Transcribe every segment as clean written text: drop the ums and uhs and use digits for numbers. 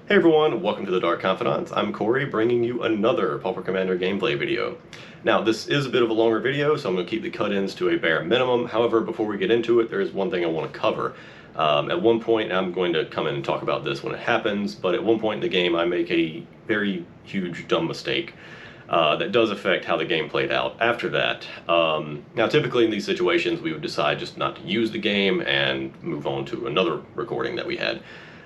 Hey everyone, welcome to the Dark Confidants. I'm Cory, bringing you another Pauper Commander gameplay video. Now, this is a bit of a longer video, so I'm going to keep the cut-ins to a bare minimum. However, before we get into it, there is one thing I want to cover. At one point, I'm going to come in and talk about this when it happens, but at one point in the game, I make a very huge, dumb mistake that does affect how the game played out after that. Now, typically in these situations, we would decide just not to use the game and move on to another recording that we had.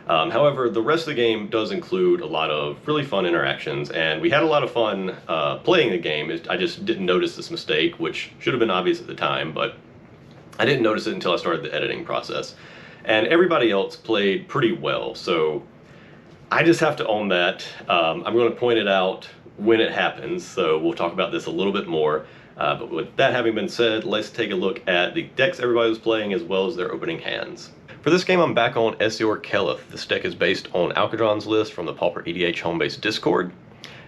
However, the rest of the game does include a lot of really fun interactions, and we had a lot of fun playing the game. I just didn't notice this mistake, which should have been obvious at the time, but I didn't notice it until I started the editing process. And everybody else played pretty well, so I just have to own that. I'm going to point it out when it happens, so we'll talk about this a little bit more. But with that having been said, let's take a look at the decks everybody was playing as well as their opening hands. For this game, I'm back on Esior Keleth. This deck is based on Alcadron's list from the Pauper pEDH home-based Discord.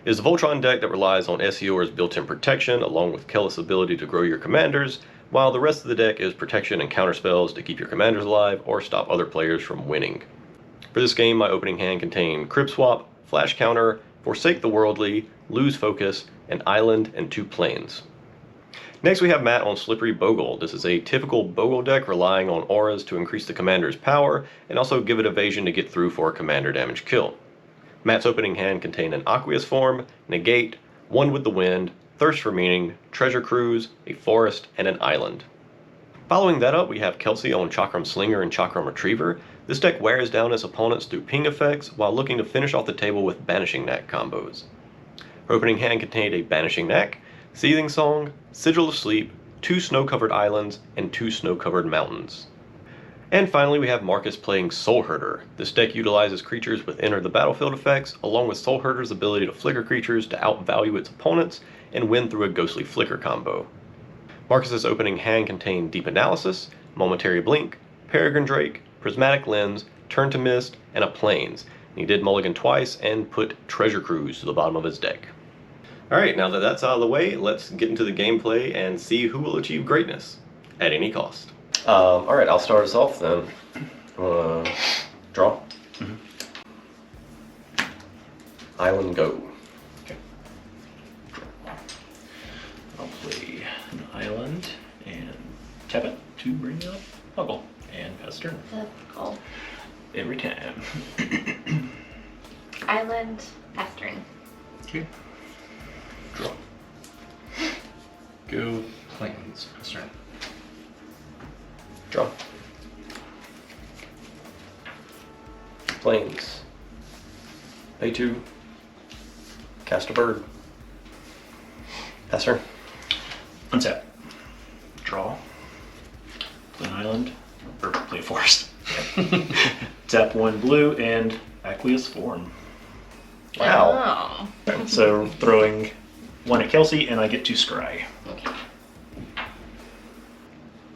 It is a Voltron deck that relies on Esior's built-in protection, along with Keleth's ability to grow your commanders, while the rest of the deck is protection and counter spells to keep your commanders alive or stop other players from winning. For this game, my opening hand contained Crib Swap, Flash Counter, Forsake the Worldly, Lose Focus, an Island, and 2 Plains. Next we have Matt on Slippery Bogle. This is a typical Bogle deck relying on auras to increase the commander's power and also give it evasion to get through for a commander damage kill. Matt's opening hand contained an Aqueous Form, Negate, One with the Wind, Thirst for Meaning, Treasure Cruise, a Forest, and an Island. Following that up, we have Kelsey on Chakram Slinger and Chakram Retriever. This deck wears down its opponents through ping effects while looking to finish off the table with Banishing Knack combos. Her opening hand contained a Banishing Knack, Seething Song, Sigil of Sleep, 2 snow-covered islands, and 2 snow-covered mountains. And finally we have Marcus playing Soulherder. This deck utilizes creatures with Enter the Battlefield effects, along with Soulherder's ability to flicker creatures to outvalue its opponents and win through a Ghostly Flicker combo. Marcus's opening hand contained Deep Analysis, Momentary Blink, Peregrine Drake, Prismatic Lens, Turn to Mist, and a Plains. And he did mulligan twice and put Treasure Cruise to the bottom of his deck. Alright, now that that's out of the way, let's get into the gameplay and see who will achieve greatness at any cost. Alright, I'll start us off then. Draw. Island go. Okay. I'll play an island and tap it to bring up Bogle and pass turn. Cool. Every time. Island, pass turn. Okay. Draw. Go Plains, pass turn. Draw. Plains. Pay 2. Cast a bird. Pass turn. Untap. Draw. Play an island. Or play a forest. Tap 1 blue and Aqueous Form. Wow. Oh. So throwing 1 at Kelsey and I get to scry. Okay.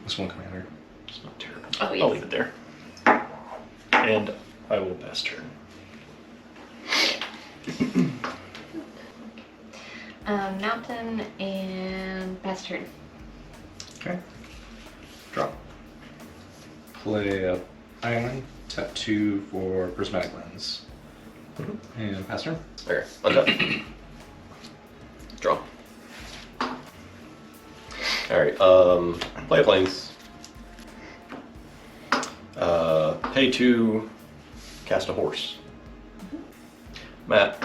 This one commander. It's not terrible. Oh, yes. I'll leave it there. And I will pass turn. Mountain and pass turn. Okay. Draw. Play a island, tap 2 for Prismatic Lens. And pass turn. Okay, untap. Draw. Alright, play a Plains. Pay 2, cast a horse. Matt.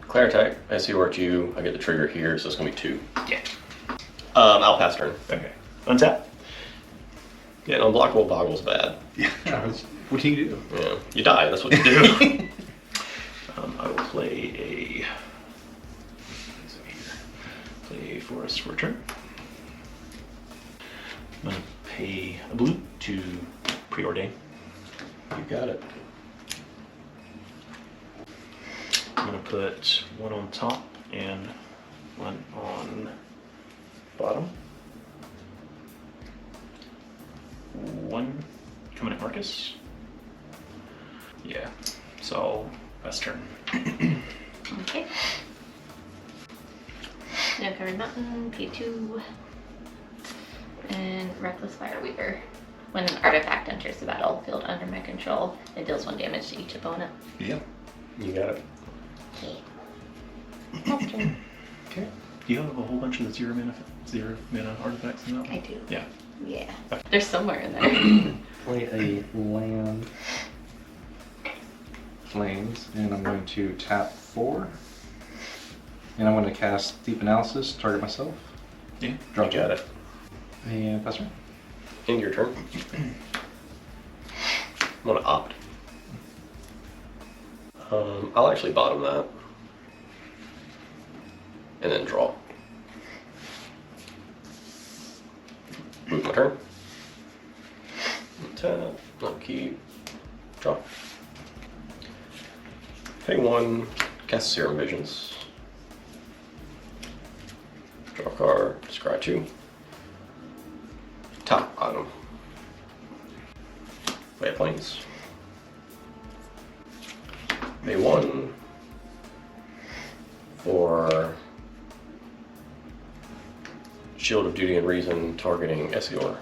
Declare attack, Esior at you. I get the trigger here, so it's gonna be 2. Yeah. I'll pass turn. Okay. Untap. Yeah, an unblockable Bogle's bad. Yeah. What do you do? Yeah, you die, that's what you do. I will play a forest for a turn. I'm gonna pay a blue to preordain. You got it. I'm gonna put 1 on top and 1 on bottom. 1 coming at Marcus. Yeah, so best turn. Okay. No covered mountain, P2, and Reckless Fireweaver. When an artifact enters the battlefield under my control, it deals 1 damage to each opponent. Yeah. You got it. Okay. Pass turn. Okay. Do you have a whole bunch of the zero mana artifacts in that? I do. Yeah. Yeah. They're somewhere in there. Play a land flames, and I'm going to tap 4. And I'm going to cast Deep Analysis, target myself. Yeah. Draw You got it. And pass turn. In your turn. I'm gonna opt. I'll actually bottom that. And then draw. Move my turn. Tap. I'll keep. Draw. Pay 1. Cast Serum Visions. Draw a card. Scry 2. Top bottom. Play a Plains. Pay 1 for Shield of Duty and Reason targeting Esior.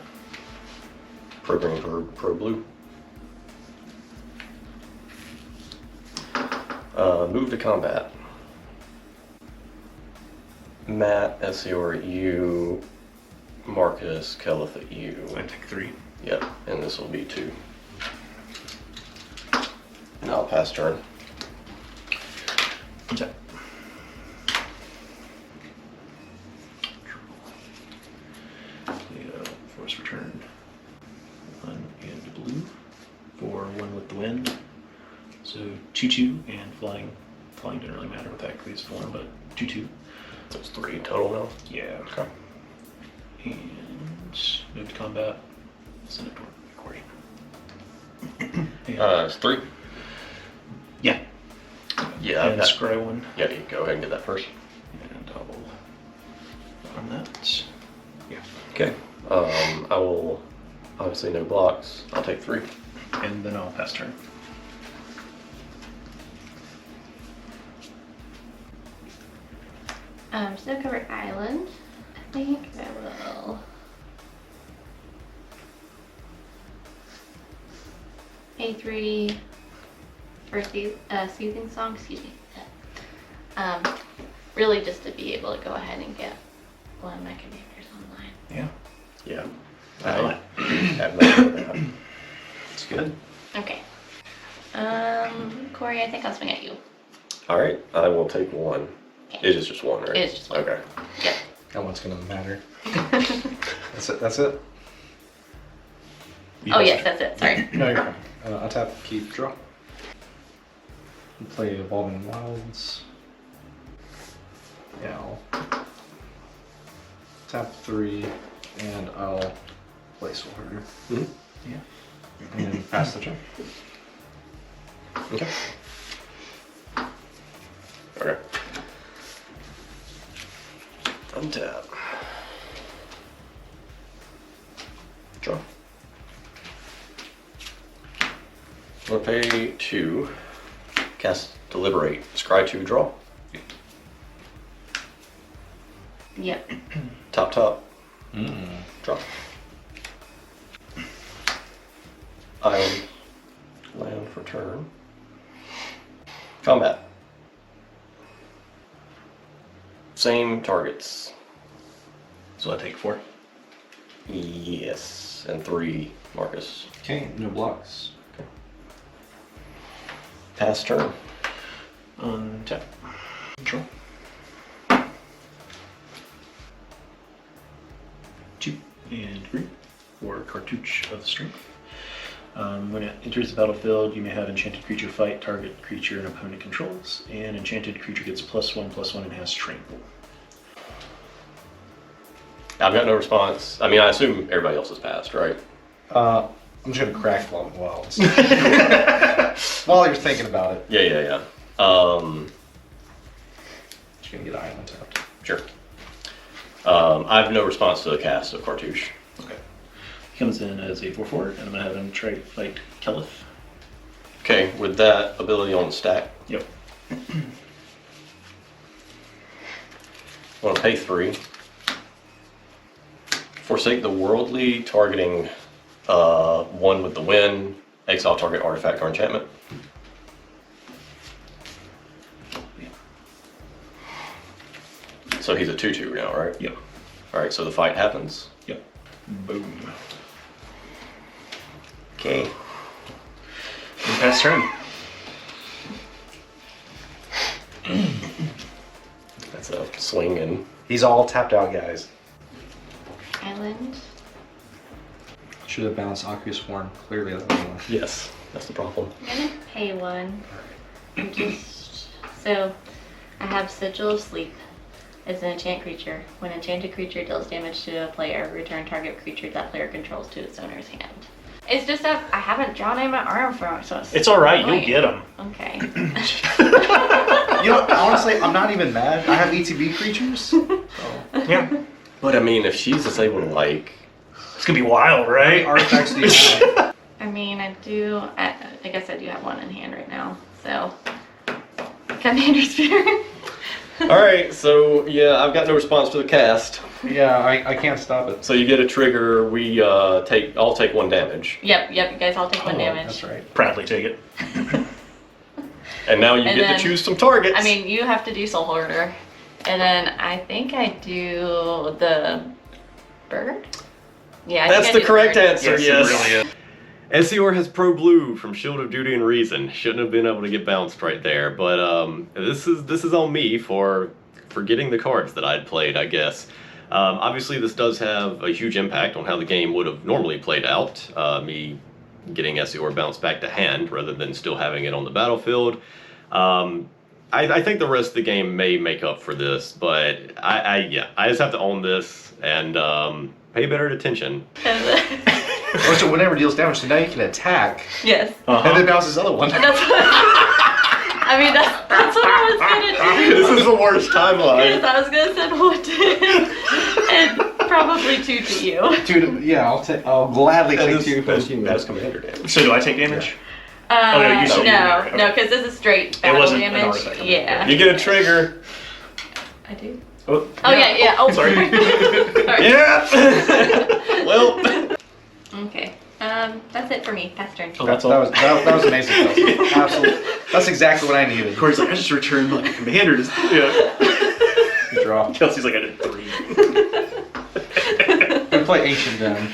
Programming pro blue. Move to combat. Matt, Esior at you. Marcus, Keleth at you. I take 3. Yep, and this will be 2. And I'll pass turn. Untap. Play a Force Return. 1 and blue. For 1 with the wind. So 2/2 and flying. Flying didn't really matter with that because it's 4, but 2/2. That's 3 total now. Yeah. Okay. And move to combat. Send it toward Cory. And, It's 3. yeah. Yeah, And that, scry 1. yeah, you go ahead and get that first. And I will on that. Yeah. Okay. I will, obviously no blocks. I'll take 3. And then I'll pass turn. Snow covered island. I think I will. Pay 3 for soothing song. Excuse me. Really just to be able to go ahead and get one of my commanders online. Yeah. Yeah. I know it. Have no idea that. It's good. Okay. Cory, I think I'll swing at you. All right, I will take 1. Okay. It is just 1, right? It is just 1. Okay. Yep. That one's gonna matter. That's it. That's it. You Oh pass yes, turn. that's it. Sorry. No, you're fine. I'll tap, keep, draw. And play Evolving Wilds. Yeah, I'll tap 3, and I'll play Soulherder. Mhm. Yeah. And pass the turn. Okay. Okay. Untap. Draw. I'm gonna pay 2. Cast Deliberate. Scry 2, draw. Yep. Top. Mm. Draw. Island. Land for turn. Combat. Same targets. So I take 4. Yes. And 3, Marcus. Okay, no blocks. Pass turn. Untap. Draw. 2 and green for Cartouche of Strength. When it enters the battlefield, you may have enchanted creature fight target creature an opponent controls, and enchanted creature gets +1/+1 and has trample. I've got no response. I mean, I assume everybody else has passed, right? I'm just gonna crack Evolving Wilds. While you're thinking about it. Yeah. Just gonna get Island tapped. Sure. I have no response to the cast of Cartouche. Okay. He comes in as a 4/4, and I'm gonna have him try to fight Keleth. Okay, with that ability on the stack, Yep. I'm going to pay 3. Forsake the Worldly, targeting 1 with the wind, exile target artifact or enchantment. So he's a 2/2 now, right? Yep. Alright, so the fight happens. Yep. Boom. Okay. And pass turn. That's a swing and He's all tapped out, guys. Island. Should have bounced Aqueous Form. Clearly, that one. yes, that's the problem. I'm gonna pay 1. So I have Sigil of Sleep. It's an enchant creature. When an enchanted creature deals damage to a player, return target creature that player controls to its owner's hand. It's just that I haven't drawn any of my arm for it, so It's alright, you'll annoying. get them. Okay. You know, honestly, I'm not even mad. I have ETB creatures. So. Yeah. But I mean, if she's just able to like... It's gonna be wild, right? Artifacts do you have? I mean, I guess I do have 1 in hand right now, so. Commander Spirit. Alright, so yeah, I've got no response to the cast. Yeah, I can't stop it. So you get a trigger, I'll take 1 damage. Yep, you guys all take 1 damage. That's right. Proudly take it. And now you And get then- to choose some targets. I mean, you have to do Soulherder. And then I think I do the bird? Yeah, I that's think the I do correct bird. answer, Yes, it yes. really is. Esior has Pro Blue from Shield of Duty and Reason. Shouldn't have been able to get bounced right there, but this is on me for getting the cards that I'd played, I guess. Obviously, this does have a huge impact on how the game would have normally played out. Me getting Esior bounced back to hand rather than still having it on the battlefield. I think the rest of the game may make up for this, but I just have to own this and pay better attention. Oh, so whenever it deals damage, so now you can attack Yes. and then bounce this other one. That's what I mean, that's what I was gonna do. This is the worst timeline. Because I was gonna send 1 to him and probably 2 to you. Dude, yeah, I'll gladly take 2 plus you. That's commander damage. So do I take damage? Oh, no, you said you- no, because this is straight battle wasn't an damage. artifact. Yeah. You get a trigger. I do. Oh, Oh yeah. Oh, Sorry. Sorry. Yeah. Well. Okay. That's it for me. Pass turn. Oh, that's all. That was amazing. Kelsey. Absolutely. That's exactly what I needed. Cory's like, I just returned like a commander. Yeah. Good draw. Kelsey's like, I did 3. We play Ancient Den.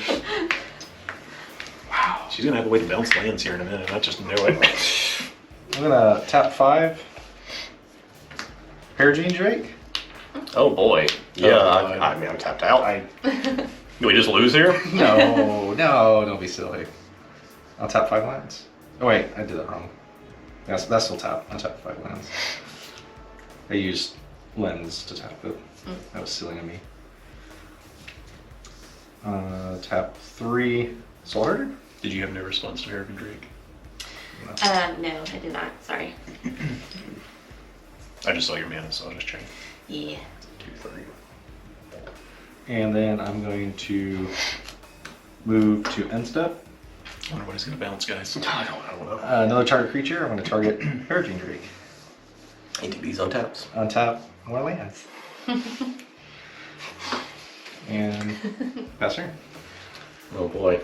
Wow. She's gonna have a way to bounce lands here in a minute. I just know it. I'm gonna tap 5. Peregrine Drake. Oh boy. Yeah. Oh, I mean, I'm tapped out. I Do we just lose here? no, don't be silly. I'll tap 5 lands. Oh wait, I did that wrong. That's still tap. I'll tap 5 lands. I used lens to tap it. That was silly of me. Tap 3 Soulherder. Did you have no response to Peregrine Drake? No, I did not. Sorry. I just saw your mana, so I'll just check. Yeah. 2, 3. And then I'm going to move to end step. I wonder what he's gonna bounce, guys. I don't know. Another target creature. I'm going to target Peregrine Drake. ATB's on taps. Untap more lands. And pass turn. Oh boy.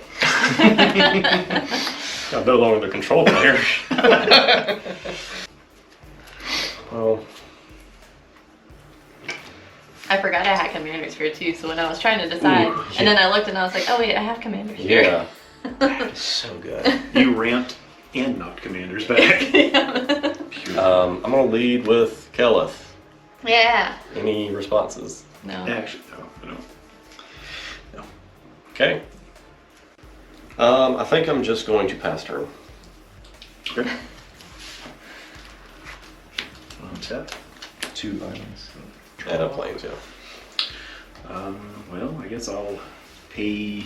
Got no longer the control player. Well, I forgot I had Commander Spirit too, so when I was trying to decide, Ooh, and then I looked and I was like, oh wait, I have Commander Spirit. yeah. That is so good. You ramped and knocked commanders back. I'm gonna lead with Keleth. Yeah. Any responses? No. Actually, no. Okay. I think I'm just going to pass turn. Okay. On tap. 2 islands. And up planes, yeah. Well, I guess I'll pay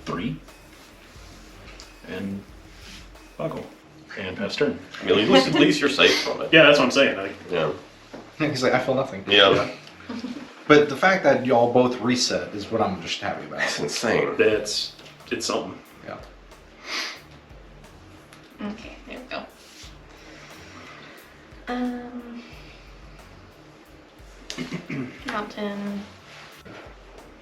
3 and buckle and pass turn. I mean, at least you're safe from it. Yeah, that's what I'm saying. Yeah. He's like, I feel nothing. Yeah. But the fact that y'all both reset is what I'm just happy about. That's insane. It's something. Yeah. Okay, there we go. Mountain.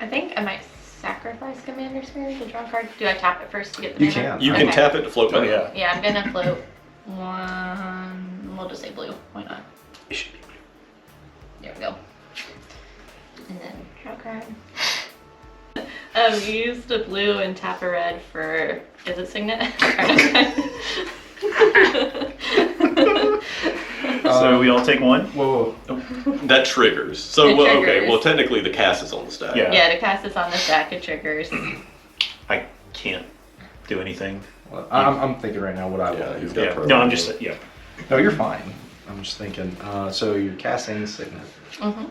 I think I might sacrifice Commander's Mirror to draw a card. Do I tap it first to get the You mana? can. You can Okay. tap it to float Oh, mana. yeah. Yeah, I'm gonna float one. We'll just say blue. Why not? It should be. There we go. And then draw a card. Use the blue and tap a red for. Is it Signet? So we all take one? Whoa. That triggers. So, It well, okay, triggers. well, technically the cast is on the stack. Yeah. Yeah, to cast this on the stack, it triggers. I can't do anything. Well, I'm thinking right now what I Yeah, will you've do. got Yeah. program. No, I'm just, yeah. No, you're fine. I'm just thinking. So you're casting Signet. Mm-hmm.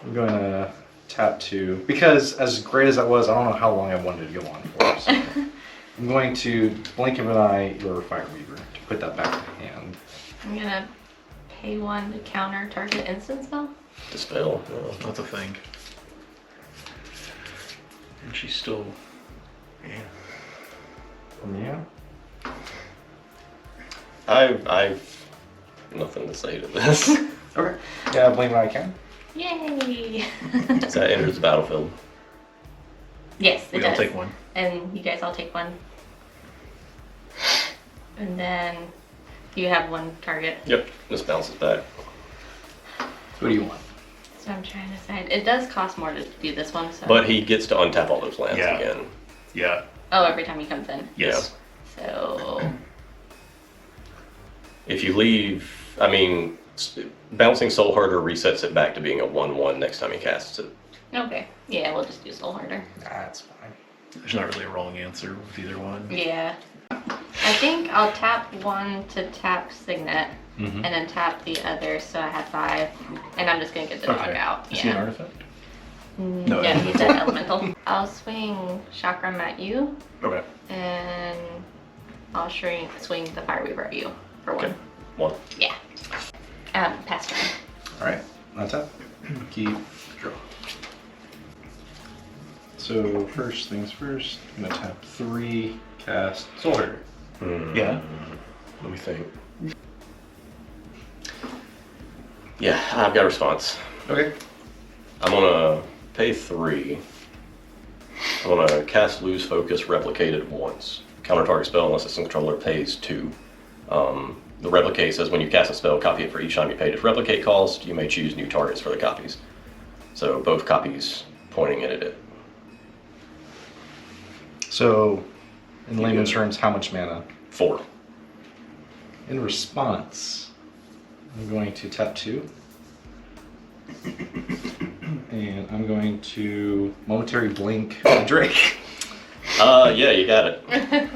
I'm going to tap 2 because as great as that was, I don't know how long I wanted to go on for. So I'm going to blink of an eye your Fire Weaver to put that back in hand. I'm gonna pay 1 to counter target instant spell. Dispel. That's a thing. And she's still, yeah. Yeah. I've nothing to say to this. Okay. Yeah, blink when I can. Yay! So that enters the battlefield. Yes, it We all does. take one. And you guys all take 1. And then you have 1 target. Yep, just bounces back. What do you want? So I'm trying to decide. It does cost more to do this one, so. But he gets to untap all those lands Yeah. again. Yeah. Oh, every time he comes in. Yes. So. If you leave, I mean, bouncing Soulherder resets it back to being a 1/1 next time he casts it. Okay. Yeah, we'll just do Soulherder. That's fine. There's not really a wrong answer with either one. Yeah. I think I'll tap 1 to tap Signet. Mm-hmm. And then tap the other, so I have 5. And I'm just gonna get the dog out. Is he an Yeah. artifact? No, yeah, he's an elemental. I'll swing Chakram at you, Okay. and I'll swing the Fireweaver at you for 1. Okay. 1. Yeah. Pass turn. All right. That's up. Keep draw. So first things first, I'm gonna tap 3, cast Soulherder. Yeah. Let me think. Yeah, I've got a response. Okay. I'm gonna pay 3. I'm gonna cast Lose Focus, replicate it once. Counter target spell unless its controller pays 2. The replicate says when you cast a spell, copy it for each time you paid its replicate cost. You may choose new targets for the copies. So both copies pointing at it. So, in layman's terms, how much mana? 4. In response, I'm going to tap 2. And I'm going to momentary blink Drake. Yeah, you got it.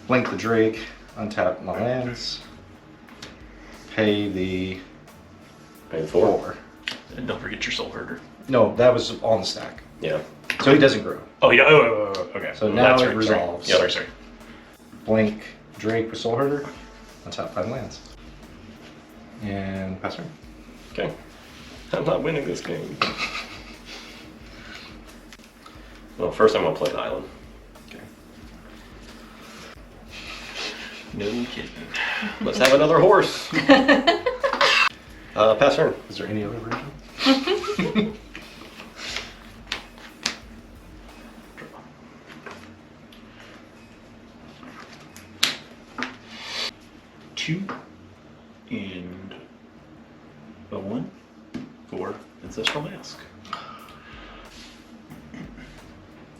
Blink the Drake, untap my lands, pay the Pay 4. 4. And don't forget your Soulherder. No, that was on the stack. Yeah. So he doesn't grow. Oh, yeah. Oh, okay. So now That's it right, resolves. Sorry. Sorry. Blink Drake with Soulherder, untap 5 lands. And pass turn. Okay. I'm not winning this game. Well, first I'm gonna play the island. Okay. No kidding. Let's have another horse. Pass turn. Is there any other version? Two and a 1 for Ancestral Mask.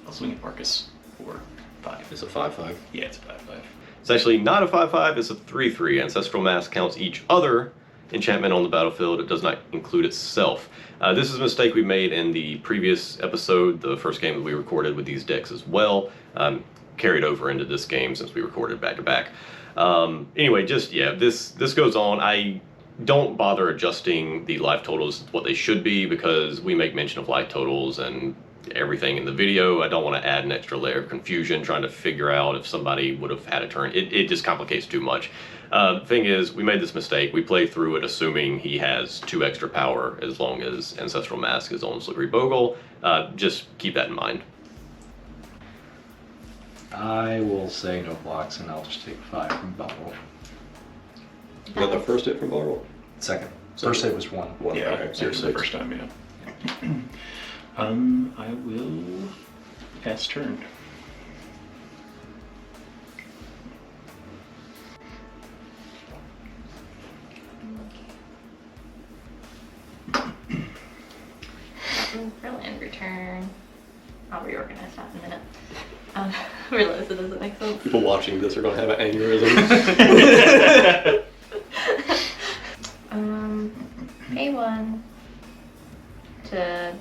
I'll swing at Marcus for 5. It's a 5/5. Yeah, it's a 5/5. It's actually not a 5/5, it's a 3/3. Ancestral Mask counts each other enchantment on the battlefield. It does not include itself. This is a mistake we made in the previous episode, the first game that we recorded with these decks as well. Carried over into this game since we recorded back to back. Anyway, just, yeah, this goes on. I don't bother adjusting the life totals what they should be because we make mention of life totals and everything in the video. I don't want to add an extra layer of confusion trying to figure out if somebody would have had a turn. It just complicates too much. Thing is, we made this mistake. We play through it assuming he has 2 extra power as long as Ancestral Mask is on Slippery Bogle. Just keep that in mind. I will say no blocks and I'll just take 5 from Bubble. Is that the first hit from Bogle? Second. First hit was 1. One. Yeah, Okay, so it was the 6. first time, yeah. I will pass turn. For land return. I'll reorganize that in a minute. I realize it doesn't make sense. People watching this are going to have an aneurysm. Pay 1 to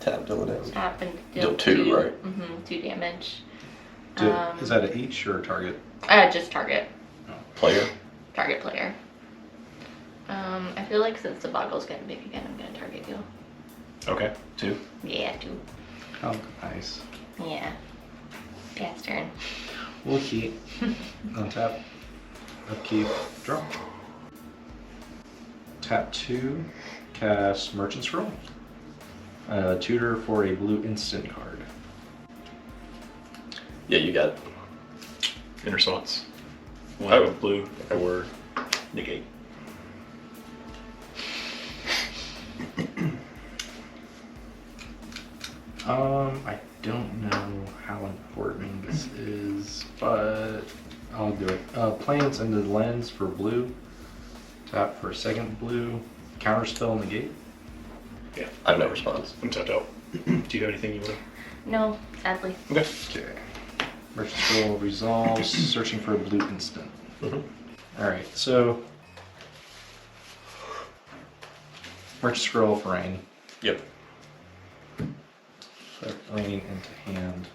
Tap, deal it down. tap and Deal 2, right? Mm-hmm, 2 damage. Is that a each or a target? Just target. Player. Target player. I feel like since the Bogle's getting big again, I'm gonna target you. Okay, 2. Yeah, 2. Oh, nice. Yeah. Pass turn. We'll keep. Untap. Upkeep. Draw. Tap 2. Cast Merchant Scroll. Tutor for a blue instant card. Yeah, you got it. In response. 1 Oh. blue for negate. I don't know how important this is, but I'll do it. Planes into the lens for blue. Tap for a second blue. Counterspell negate. Yeah. I have no response. I'm tapped out. Do you have anything you want No, sadly. to? Okay. Okay. Merchant Scroll resolves. Searching for a blue instant. Alright, so Merchant Scroll for rain. Yep. Put rain into hand.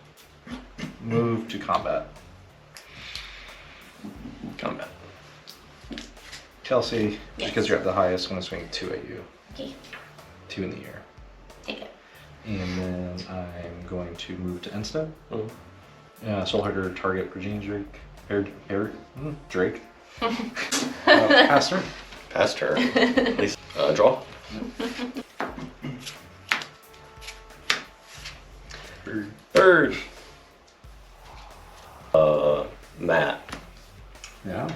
Move to combat. Combat. Kelsey, Yes. because you're at the highest, I'm going to swing 2 at you. Okay, 2 in the air. take it. And then I'm going to move to end step. Mhm. Soulherder, target Regine Drake. Pass turn. Pass turn. At least, draw. Third. Matt. Yeah.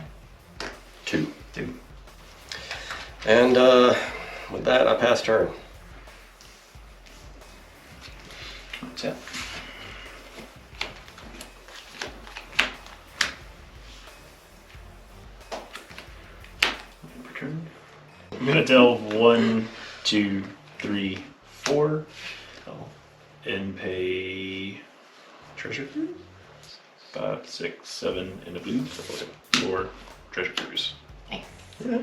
2. 2. And with that, I pass turn. Tap. Return. I'm gonna delve 1, 2, 3, 4. And pay treasure cruise. 5, 6, 7 in a blue. 4 treasure cruise. Nice. Yeah.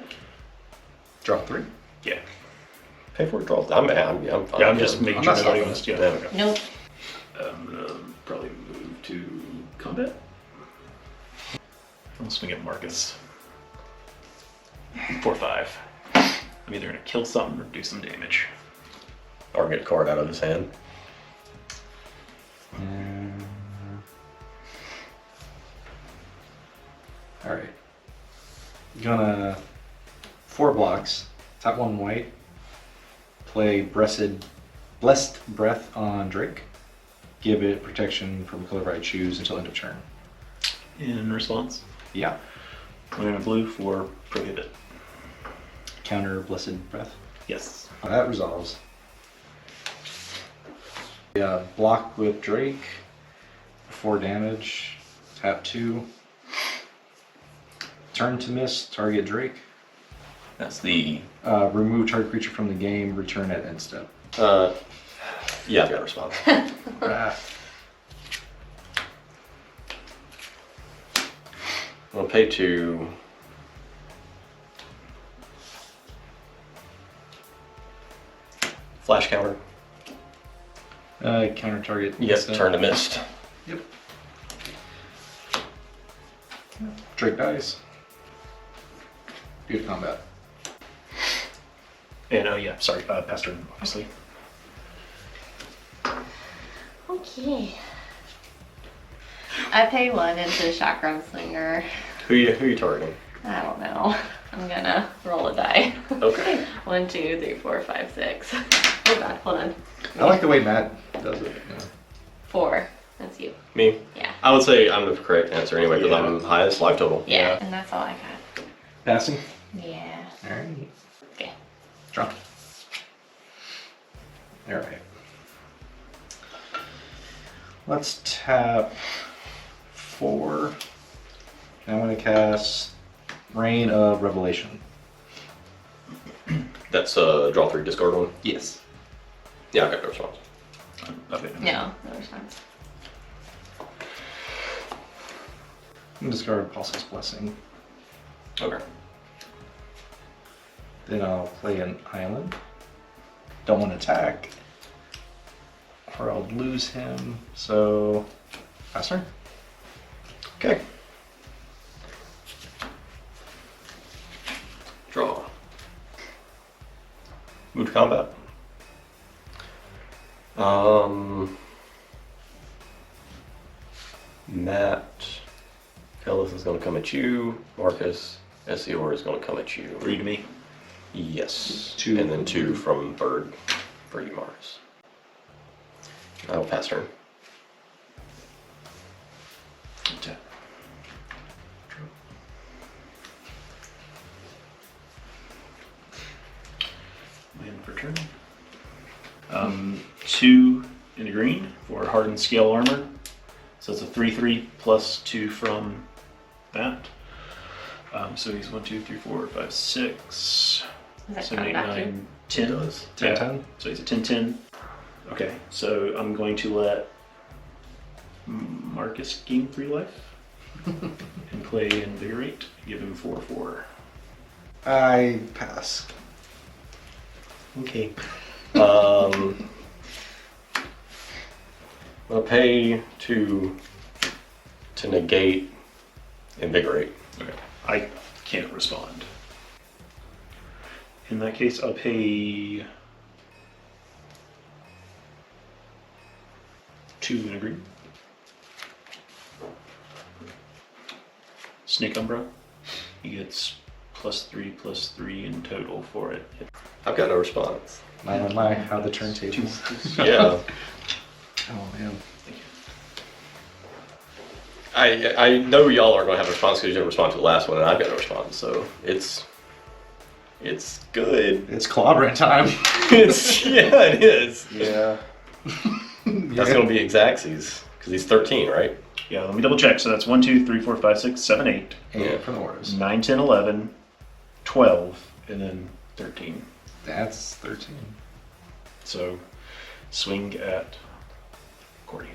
Draw 3. Yeah. Pay for it, draw. I'm fine. Yeah, I'm just making I'm sure not nobody stopping wants to. Yeah. Yeah. Okay. Nope. I'm gonna probably move to combat. I'll swing at Marcus. 4, 5. I'm either gonna kill something or do some damage. Or get a card out of his hand. Alright. Gonna 4 blocks. Tap 1 white. Play Blessed Breath on Drake. Give it protection from the color I choose until end of turn. In response, Yeah. I'm in blue for prohibit. Counter Blessed Breath. Yes. That resolves. Yeah, block with Drake. 4 damage. Tap 2. Turn to miss. Target Drake. That's the. Remove target creature from the game. Return at end step. Yeah, I've got a response. Ah. I'll pay 2. Flash counter. Counter target. Yes, instant. turn to mist. Yep. Drake dies. Good combat. And yeah, sorry, pass turn, obviously. Okay. I pay 1 into Chakram Slinger. Who you targeting? I don't know. I'm gonna roll a die. Okay. 1, 2, 3, 4, 5, 6. Oh god, hold on. I like the way Matt does it. Yeah. 4. That's you. Me? Yeah. I would say I'm the correct answer anyway because Yeah. I'm highest life total. Yeah. Yeah. And that's all I got. Passing? Yeah. Alright. Okay. Draw. Alright. Let's tap 4. I'm going to cast Rain of Revelation. That's draw 3, discard 1. Yes. Yeah, I got no response. Okay. No response. And discard Apostle's Blessing. Okay. Then I'll play an island. Don't want to attack, or I'll lose him. So, pass turn. Okay. Draw. Move to combat. Matt, Keleth is going to come at you. Marcus, Esior is going to come at you. 3 to me. Yes. 2. And then 2 from Bird for you, Marcus. I will pass turn. Tap. Land for turn. 2 in the green for hardened scale armor. So it's a 3/3 plus 2 from that. So he's 1, 2, 3, 4, 5, 6, Is that 7, 8, coming back 9, 10. It does. 10, Yeah. 10. So he's a 10/10. Okay, so I'm going to let Marcus gain 3 life and play Invigorate. Give him 4/4. I pass. Okay. I'll pay to negate Invigorate. Okay, I can't respond. In that case, I'll pay 2 in a green. Snake Umbra. He gets +3/+3 in total for it. I've got no response. My, how the turntables. Yeah. Oh man. I know y'all aren't going to have a response because you didn't respond to the last one, and I've got no response, so it's good. It's clobbering time. Yeah, it is. Yeah. That's going to be Exacxies because he's 13, right? Yeah, let me double check. So that's 1, 2, 3, 4, 5, 6, 7, 8, 8 for the wars. 9, 10, 11, 12, and then 13. That's 13. So swing at Cory.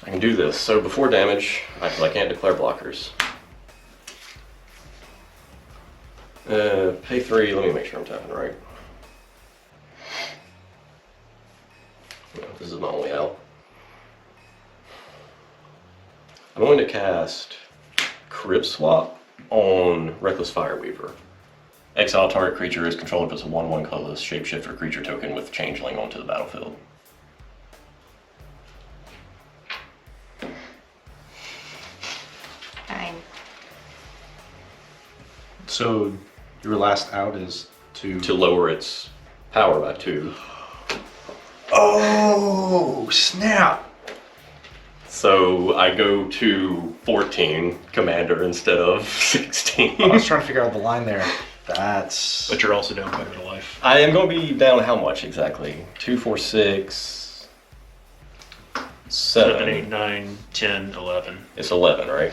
I can do this. So before damage, I can't declare blockers. Pay 3. Let me make sure I'm tapping right. No, this is my only out. I'm going to cast Crib Swap on Reckless Fireweaver. Exile target creature is controlled puts a 1/1 colorless shapeshifter creature token with Changeling onto the battlefield. Fine. So your last out is To lower its power by 2. Oh snap! So I go to 14 commander instead of 16. I was trying to figure out the line there. That's But you're also down quite a bit of life. I am going to be down how much exactly? 2, 4, 6, 7. 7, 8, 9, 10, 11. It's 11, right?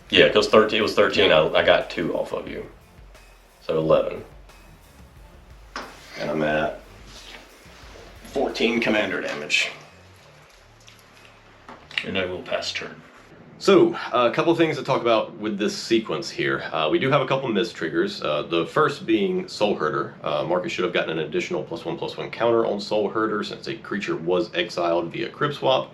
Yeah, because 13. It was 13. I got 2 off of you, so 11. And I'm at 14 commander damage. And I will pass turn. So, a couple of things to talk about with this sequence here. We do have a couple missed triggers. The first being Soulherder. Marcus should have gotten an additional +1/+1 counter on Soulherder since a creature was exiled via Crib Swap.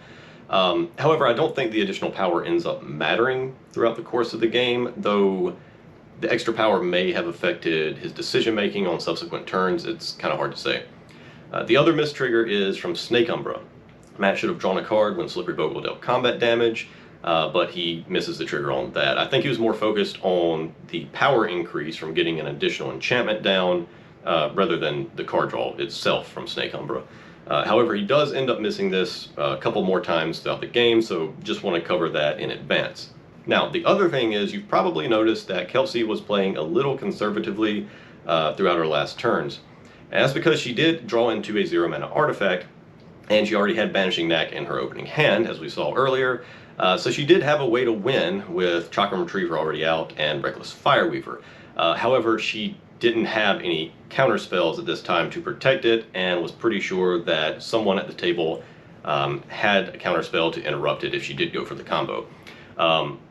However, I don't think the additional power ends up mattering throughout the course of the game, though the extra power may have affected his decision making on subsequent turns. It's kind of hard to say. The other missed trigger is from Snake Umbra. Matt should have drawn a card when Slippery Bogle dealt combat damage, but he misses the trigger on that. I think he was more focused on the power increase from getting an additional enchantment down rather than the card draw itself from Snake Umbra. However, he does end up missing this a couple more times throughout the game, so just want to cover that in advance. Now, the other thing is you've probably noticed that Kelsey was playing a little conservatively throughout her last turns. And that's because she did draw into a 0 mana artifact, and she already had Banishing Knack in her opening hand, as we saw earlier. So she did have a way to win with Chakram Retriever already out and Reckless Fireweaver. However, she didn't have any counter spells at this time to protect it, and was pretty sure that someone at the table had a counter spell to interrupt it if she did go for the combo.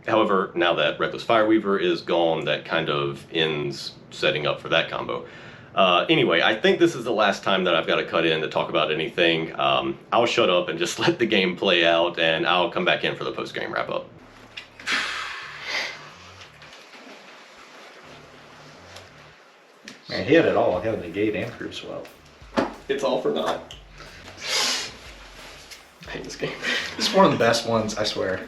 However, now that Reckless Fireweaver is gone, that kind of ends setting up for that combo. Anyway, I think this is the last time that I've got to cut in to talk about anything. I'll shut up and just let the game play out, and I'll come back in for the post-game wrap-up. Man, he had it all. He had negate and proof swell. It's all for naught. I hate this game. This is one of the best ones, I swear.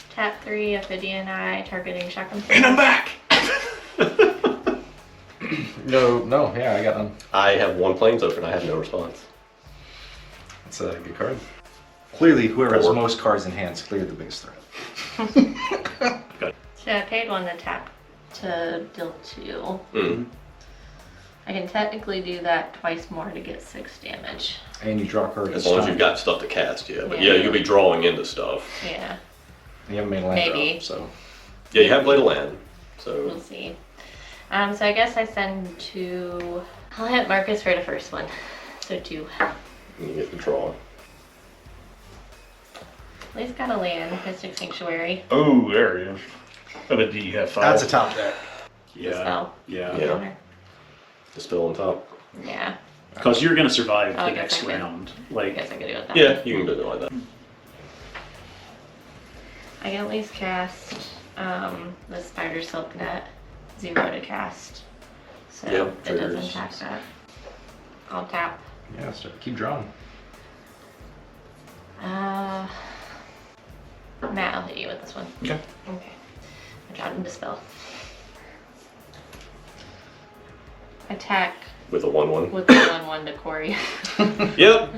Tap 3, Ophidian Eye, targeting Chakram Slinger. And I'm back! No, yeah, I got them. I have 1 Plains open. I have no response. That's a good card. Clearly, whoever has 4. most cards in hand is clearly the biggest threat. So I paid 1 to tap to deal 2. Mm. I can technically do that twice more to get 6 damage. And you draw a card As each long as time. you've got stuff to cast, yeah. But Yeah. yeah, you'll be drawing into stuff. Yeah, You haven't made a land Maybe. drop, so. Yeah, you haven't played a land, we'll so see. So I guess I send 2. I'll hit Marcus for the first one. So 2. you get the draw. At least got a land, Mystic Sanctuary. Oh, there it is. Oh, but do you have 5? That's a top deck. Yeah. Dispel. Yeah. Yeah. Counter. Dispel on top. Yeah, Because you're going to survive Oh, I the guess next I could. round. I Like, guess I could do it that Yeah, way. you can do it like that. I can at least cast the Spider Silk Net. 0 to cast. So Yeah, it doesn't triggers. tap that. I'll tap. Yeah, so keep drawing. Matt, I'll hit you with this one. okay. Okay. I dropped him Dispel. Attack With a 1/1. with the 1/1 to Cory. Yep.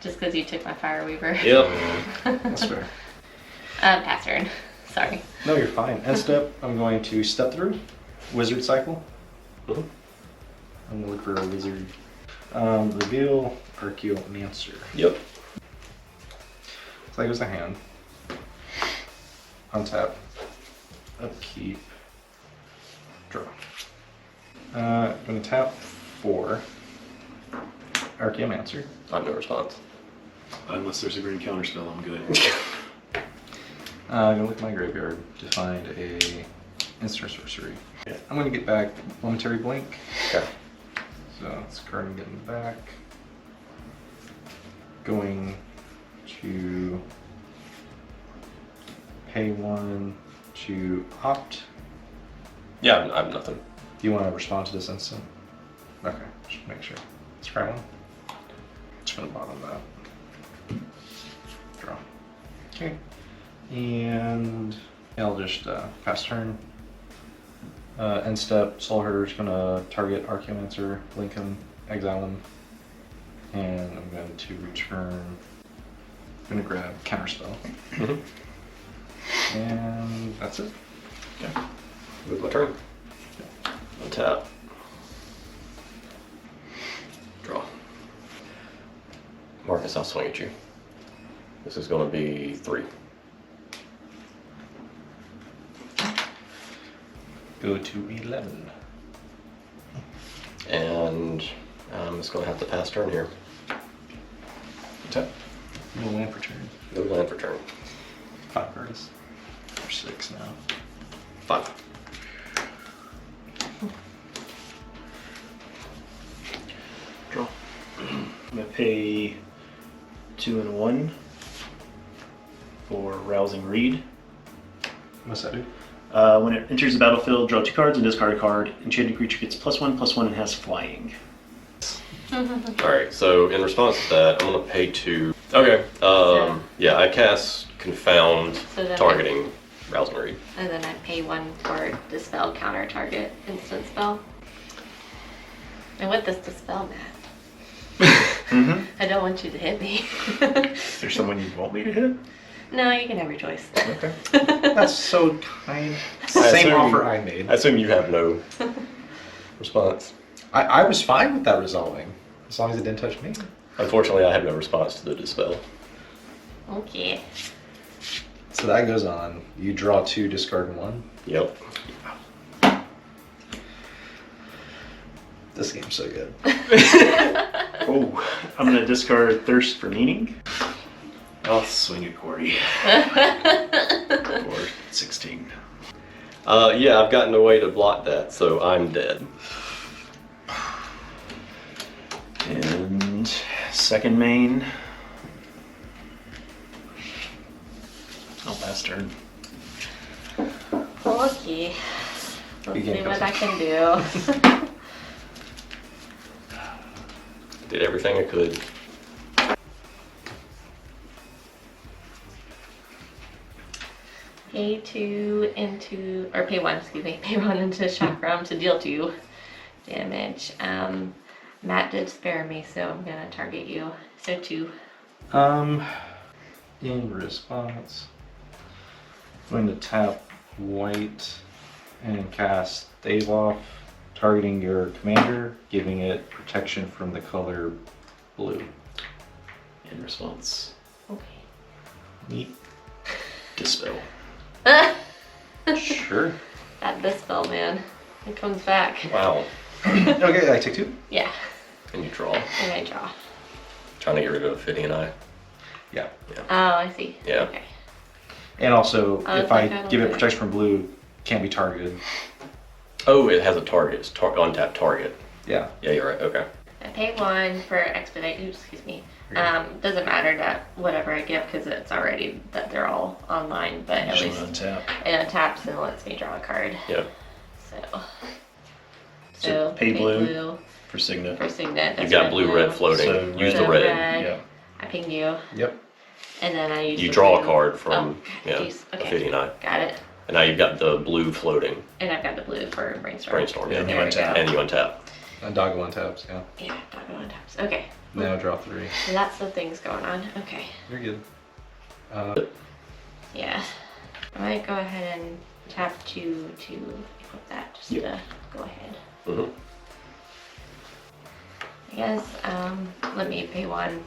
Just because you took my Fireweaver. Yep. That's fair. Pass turn. Sorry. No, you're fine. End step, I'm going to step through. Wizard cycle. Mhm. I'm gonna look for a wizard. Reveal Archaeomancer. Yep. Play goes a hand. Untap. Upkeep. Draw. I'm gonna tap 4. Archaeomancer. I have no response. Unless there's a green counterspell, I'm good. I'm gonna look at my graveyard to find a instant sorcery. I'm gonna get back Momentary Blink. Okay. So it's a card I'm getting back. Going to pay 1 to opt. Yeah, I have nothing. Do you want to respond to this instant? Okay, just make sure. Let's try one. Just gonna bottom that. Draw. Okay. And I'll just pass turn. End step, Soulherder's gonna target Archaeomancer, blink him, exile him, and I'm going to return. I'm gonna grab Counterspell, Mm-hmm. and that's it. Okay. Move my turn. Untap. Draw. Marcus, I'll swing at you. This is going to be 3. Go to 11. And I'm just going to have to pass turn here. Tap. No land for turn. No land for turn. 5 cards. Or 6 now. 5. Draw. I'm going to pay 2 and 1 for Rousing Reed. What's that do? When it enters the battlefield, draw 2 cards and discard a card. Enchanted creature gets +1/+1 and has flying. Alright, so in response to that, I'm going to pay 2. Okay. Yeah, I cast Confound, So then targeting Rousing Reed. And then I pay 1 for Dispel counter target instant spell. And what does Dispel, Matt? Mm-hmm. I don't want you to hit me. Is there someone you want me to hit? No, you can have your choice. Okay. That's so kind. I Same assume- offer I made. I assume you have no response. I was fine with that resolving, as long as it didn't touch me. Unfortunately, I have no response to the dispel. Okay. So that goes on. You draw 2, discard 1. Yep. This game's so good. Oh, I'm gonna discard Thirst for Meaning. I'll swing at Cory for 16. Yeah, I've gotten a way to block that, so I'm dead. And second main. Oh, last turn. Okay. Let's You can see what go. I can do. Did everything I could. Pay 2 into, or pay 1, excuse me, pay 1 into Chakram to deal 2 damage. Matt did spare me, so I'm gonna target you. So 2. In response, I'm going to tap white and cast Stave Off, targeting your commander, giving it protection from the color blue. In response, Okay. Neat. Dispel. Sure. That dispel, man. It comes back. Wow. Okay, I take 2. Yeah. And you draw. And I draw. Trying to get rid of Fitty and I. Yeah. Oh, I see. Yeah. Okay. And also, Oh, if it's I like that give it over protection from blue, can't be targeted. Oh, it has a target. It's untapped target. Yeah. Yeah, you're right. Okay. I pay 1 for expedite. Oops, excuse me. Doesn't matter that whatever I give because it's already that they're all online, but at Usually least untap. it untaps and lets me draw a card. Yeah. So pay blue for Signet. for Signet. You've that's got red, blue-red floating. So Use So the red. red. Yeah. I ping you, Yep. and then I use. You the draw a blue. card from Oh, geez. a Okay. Fitty and I. Got it. And now you've got the blue floating. And I've got the blue for brainstorm. Brainstorm, yeah. And you There we untap. go. And you untap. And doggo on taps, yeah. Yeah, doggo on taps. Okay. Now draw 3. So that's the things going on. Okay. You're good. Yeah. I might go ahead and tap 2 to equip that just Yep. to go ahead. Mm-hmm. I guess, let me pay 1.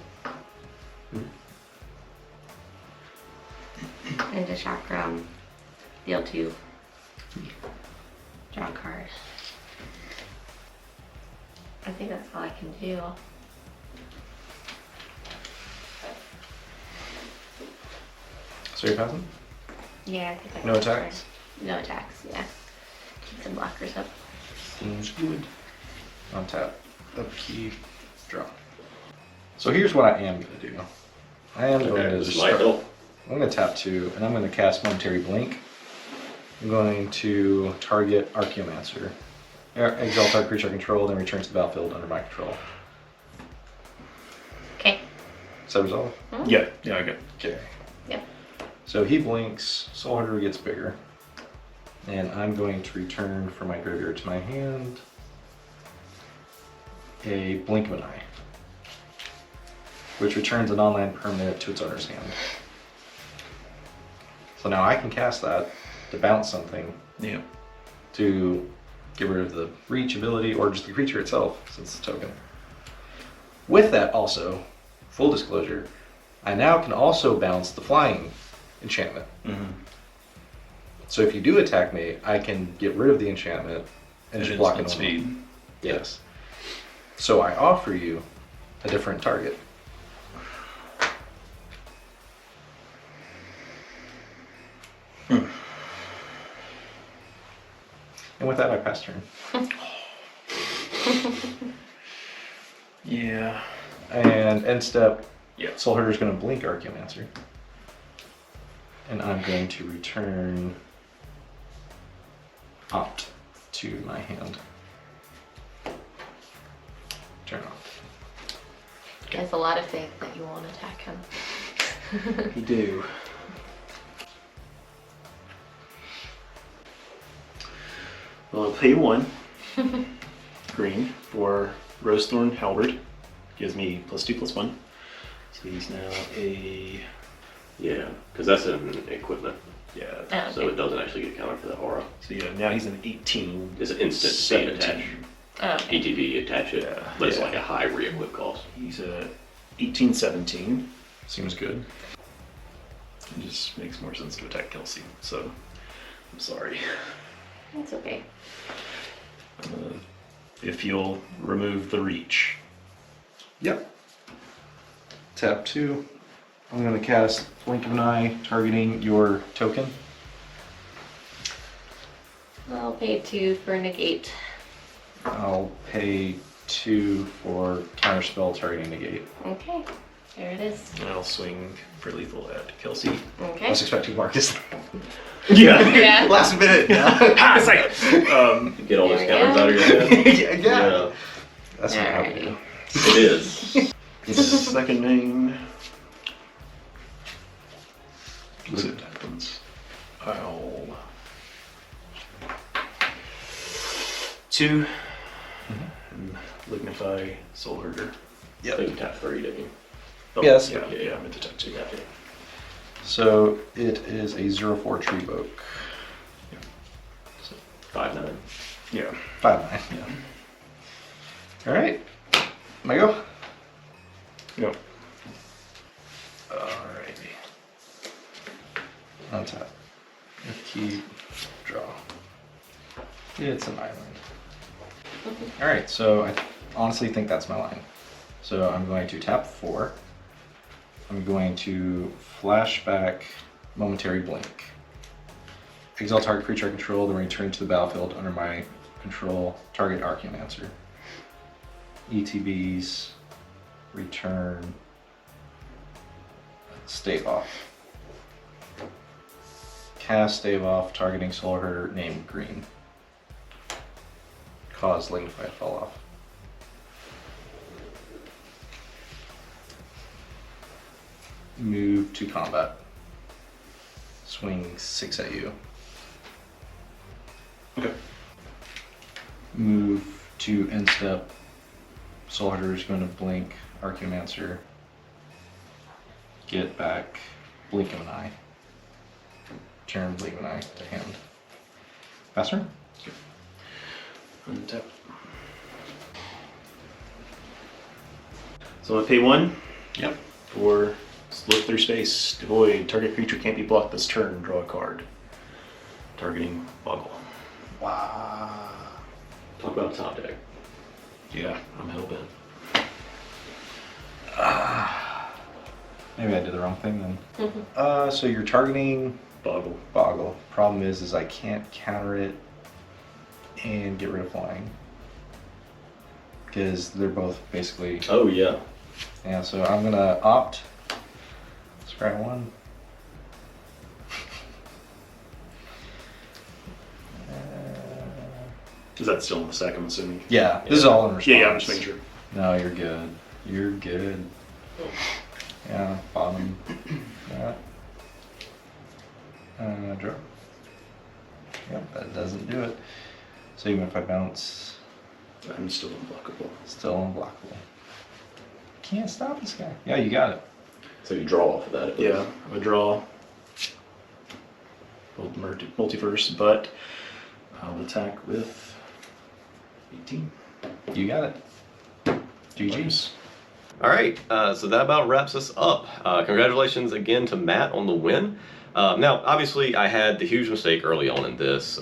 Into Chakram, deal 2. Draw a card. I think that's all I can do. So you're passing? Yeah, I think I No can card. attacks? No attacks, yeah. Keep some blockers up. Seems good. On tap. Upkeep. Draw. So here's what I am going to do. I am going to This just might start. help. I'm going to tap 2, and I'm going to cast Momentary Blink. I'm going to target Archaeomancer. Exile target creature I control, then returns to the battlefield under my control. Okay. Does that resolve? Yeah, yeah, I got it. Okay. Yep. So he blinks, Soulherder gets bigger. And I'm going to return from my graveyard to my hand a Blink of an Eye, which returns a non-land permanent to its owner's hand. So now I can cast that to bounce something Yeah. to get rid of the reach ability or just the creature itself since it's a token. With that also, full disclosure, I now can also bounce the flying enchantment. Mm-hmm. So if you do attack me, I can get rid of the enchantment and just block it on speed. Yes. So I offer you a different target. And with that, I pass turn. Yeah. And end step, Yeah. Soulherder's going to blink Archaeomancer. And I'm going to return Opt to my hand. Turn off. He has a lot of faith that you won't attack him. You do. Well, I'll pay 1 green for Rosethorn Halberd. gives me +2/+1. So he's now a Yeah, because that's an equipment, yeah. Oh, so it doesn't actually get counted for the aura. So yeah, now he's an 18. It's an instant state attach. 17. Oh, okay. ETB attach it, Yeah. but it's Yeah. like a high re-equip cost. He's a 18/17. Seems good. It just makes more sense to attack Kelsey. So I'm sorry. That's okay. If you'll remove the reach. Yep. Tap 2. I'm going to cast Blink of an Eye, targeting your token. I'll pay 2 for negate. I'll pay 2 for counterspell targeting negate. Okay, there it is. And I'll swing for lethal at Kelsey. I Okay. was expecting Marcus. Yeah. Yeah. Last minute. It's like, Get all those There we counters go. out of your head. yeah. That's what I would Alrighty. do. It is. second main. See what happens. I'll 2 and lignify Soulherder. I think you tap 3, didn't you? Oh, Yes. Yeah, I meant to tap 2. Yeah. So it is a 0/4 tree boke. 5/9. Yeah. 5/9. Yeah. Alright. My go? Yep. Alrighty. Untap. Keep. Draw. It's an island. Alright, so I honestly think that's my line. So I'm going to tap 4. I'm going to flashback Momentary Blink. Exile target creature I control, then return to the battlefield under my control, target Archaeomancer. ETBs, return, stave off. Cast stave off, targeting Soulherder named Green. Cause Lignify to fall off. Move to combat. Swing 6 at you. Okay. Move to end step. Soulherder is going to blink Archaeomancer. Get back Blink of an Eye. Turn Blink of an Eye to hand. Faster? Untap. So I'm gonna pay 1 Yep. for look through space, devoid, target creature can't be blocked this turn, draw a card. Targeting Bogle. Wow. Talk about top deck. Yeah, I'm hellbent. Maybe I did the wrong thing then. So you're targeting Bogle. Bogle. Problem is I can't counter it and get rid of flying. Because they're both basically, Oh, yeah. yeah, so I'm gonna opt. Scry 1. Is that still in the stack, I'm assuming? Yeah, this is all in response. Yeah, I'm just making sure. No, you're good. You're good. Yeah, bottom. That. Draw. Yep, that doesn't do it. So even if I bounce, I'm still unblockable. still unblockable. Can't stop this guy. Yeah, you got it. So you draw off of that. Yeah, I would draw both multiverse, but I'll attack with 18. You got it. GG's. All right, so that about wraps us up. Congratulations again to Matt on the win. Now, obviously, I had the huge mistake early on in this,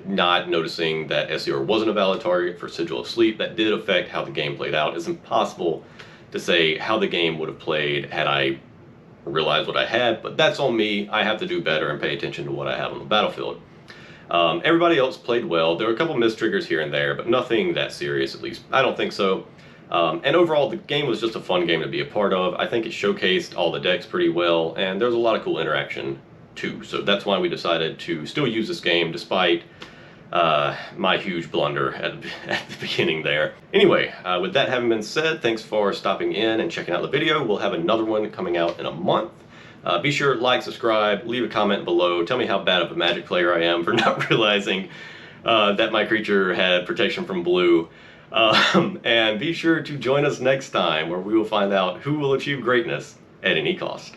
not noticing that Esior wasn't a valid target for Sigil of Sleep. That did affect how the game played out. It's impossible to say how the game would have played had I realized what I had, but that's on me. I have to do better and pay attention to what I have on the battlefield. Everybody else played well. There were a couple missed triggers here and there, but nothing that serious, at least I don't think so. And overall, the game was just a fun game to be a part of. I think it showcased all the decks pretty well, and there was a lot of cool interaction too. So that's why we decided to still use this game despite my huge blunder at the beginning there. Anyway, with that having been said, thanks for stopping in and checking out the video. We'll have another one coming out in a month. Be sure to like, subscribe, leave a comment below. Tell me how bad of a Magic player I am for not realizing that my creature had protection from blue. And be sure to join us next time where we will find out who will achieve greatness at any cost.